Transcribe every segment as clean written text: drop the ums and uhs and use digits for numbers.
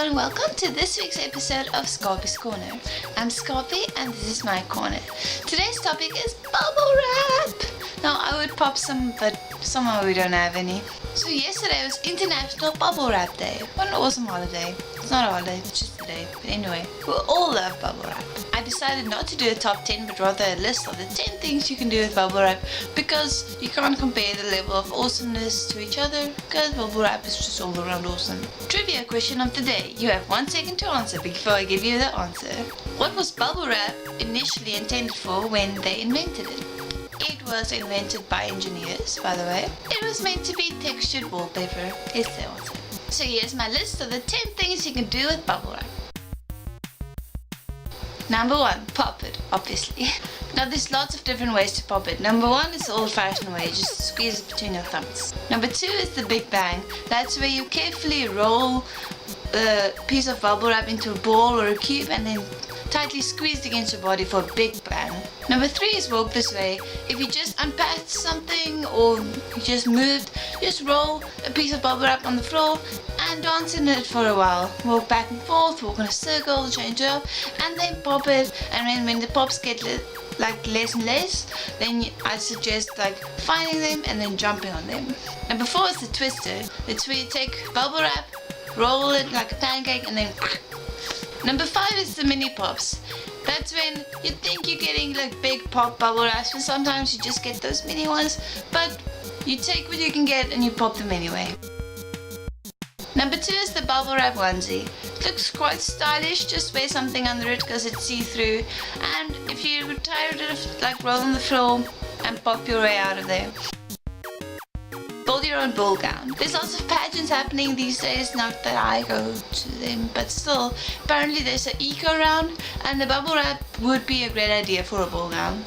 everyone, welcome to this week's episode of Skapie's Corner. I'm Skapie and this is my corner. Today's topic is bubble wrap. Now I would pop some, but somehow we don't have any. So yesterday was International Bubble Wrap Day. What an awesome holiday. It's not a holiday, it's just a day. But anyway, we all love bubble wrap. I decided not to do a top 10 but rather a list of the 10 things you can do with bubble wrap, because you can't compare the level of awesomeness to each other, because bubble wrap is just all around awesome. Trivia question of the day. You have 1 second to answer before I give you the answer. What was bubble wrap initially intended for when they invented it? It was invented by engineers, by the way. It was meant to be textured wallpaper. It's the answer. So here's my list of the 10 things you can do with bubble wrap. Number 1, pop it, obviously. Now there's lots of different ways to pop it. Number 1 is the old-fashioned way, just squeeze it between your thumbs. Number 2 is the big bang. That's where you carefully roll a piece of bubble wrap into a ball or a cube and then tightly squeezed against your body for a big bang. Number 3 is walk this way. If you just unpacked something or you just moved, just roll a piece of bubble wrap on the floor and dance in it for a while. Walk back and forth, walk in a circle, change it up, and then pop it. And when the pops get less and less, then I suggest finding them and then jumping on them. Number 4 is the twister. It's where you take bubble wrap, roll it like a pancake, and then Number 5 is the mini pops. That's when you think you're getting big pop bubble wraps, and sometimes you just get those mini ones, but you take what you can get and you pop them anyway. Number 2 is the bubble wrap onesie. It looks quite stylish, just wear something under it because it's see-through, and if you're tired of roll on the floor and pop your way out of there. Build your own ball gown. There's lots of pageants happening these days, not that I go to them, but still, apparently there's an eco round and the bubble wrap would be a great idea for a ball gown.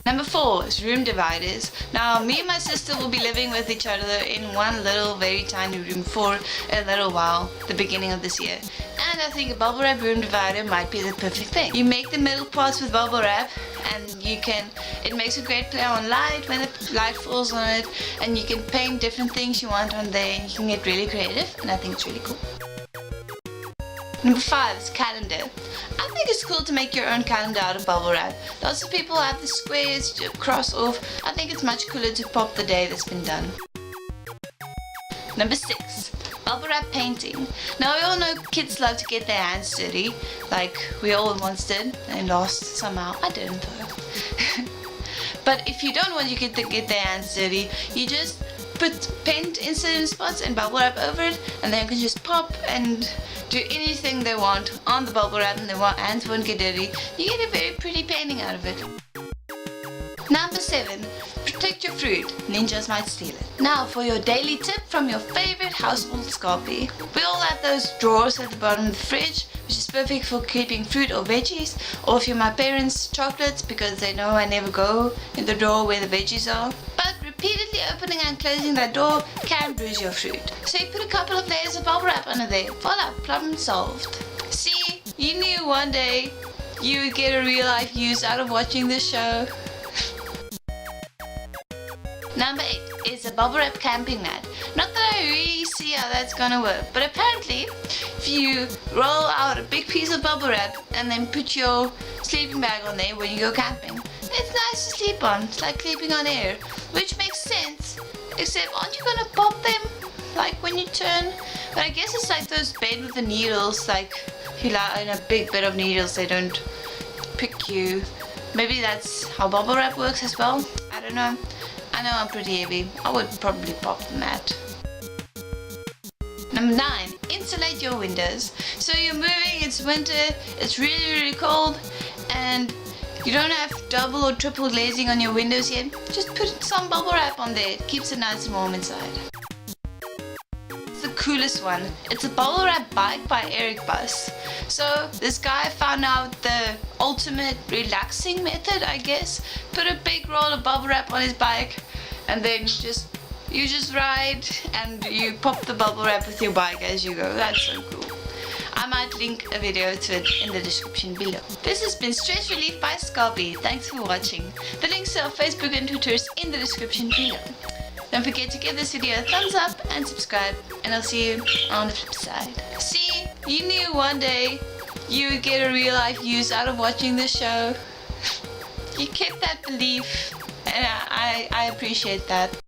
Number 4 is room dividers. Now me and my sister will be living with each other in one little very tiny room for a little while, the beginning of this year. And I think a bubble wrap room divider might be the perfect thing. You make the middle parts with bubble wrap and it makes a great play on light when the light falls on it, and you can paint different things you want on there and you can get really creative, and I think it's really cool. Number 5 is calendar. I think it's cool to make your own calendar out of bubble wrap. Lots of people have the squares to cross off. I think it's much cooler to pop the day that's been done. Number 6. Bubble wrap painting. Now we all know kids love to get their hands dirty, like we all once did and lost somehow. I didn't though. But if you don't want your kid to get their hands dirty, you just put paint in certain spots and bubble wrap over it, and then you can just pop and do anything they want on the bubble wrap and their hands won't get dirty. You get a very pretty painting out of it. Number 7. Protect your fruit. Ninjas might steal it. Now for your daily tip from your favorite household Skapie. We all have those drawers at the bottom of the fridge, which is perfect for keeping fruit or veggies, or if you're my parents, chocolates, because they know I never go in the drawer where the veggies are. But repeatedly opening and closing that door can bruise your fruit. So you put a couple of layers of bubble wrap under there. Voila, problem solved. See, you knew one day you would get a real life use out of watching this show. Number 8 is a bubble wrap camping mat. Not that I really see how that's gonna work, but apparently if you roll out a big piece of bubble wrap and then put your sleeping bag on there when you go camping, it's nice to sleep on. It's like sleeping on air, which makes sense, except aren't you gonna pop them when you turn? But I guess it's like those bed with the needles, if you lie in a big bed of needles, they don't pick you. Maybe that's how bubble wrap works as well. I don't know. I know I'm pretty heavy. I would probably pop the mat. Number 9. Insulate your windows. So you're moving, it's winter, it's really cold, and you don't have double or triple glazing on your windows yet. Just put some bubble wrap on there. It keeps it nice and warm inside. The coolest one. It's a bubble wrap bike by Eric Bus. So this guy found out the ultimate relaxing method, I guess. Put a big roll of bubble wrap on his bike and then you just ride and you pop the bubble wrap with your bike as you go. That's so cool. I might link a video to it in the description below. This has been Stress Relief by Skapie. Thanks for watching. The links to our Facebook and Twitter is in the description below. Don't forget to give this video a thumbs up and subscribe, and I'll see you on the flip side. See, you knew one day you would get a real life use out of watching this show. You kept that belief, and I appreciate that.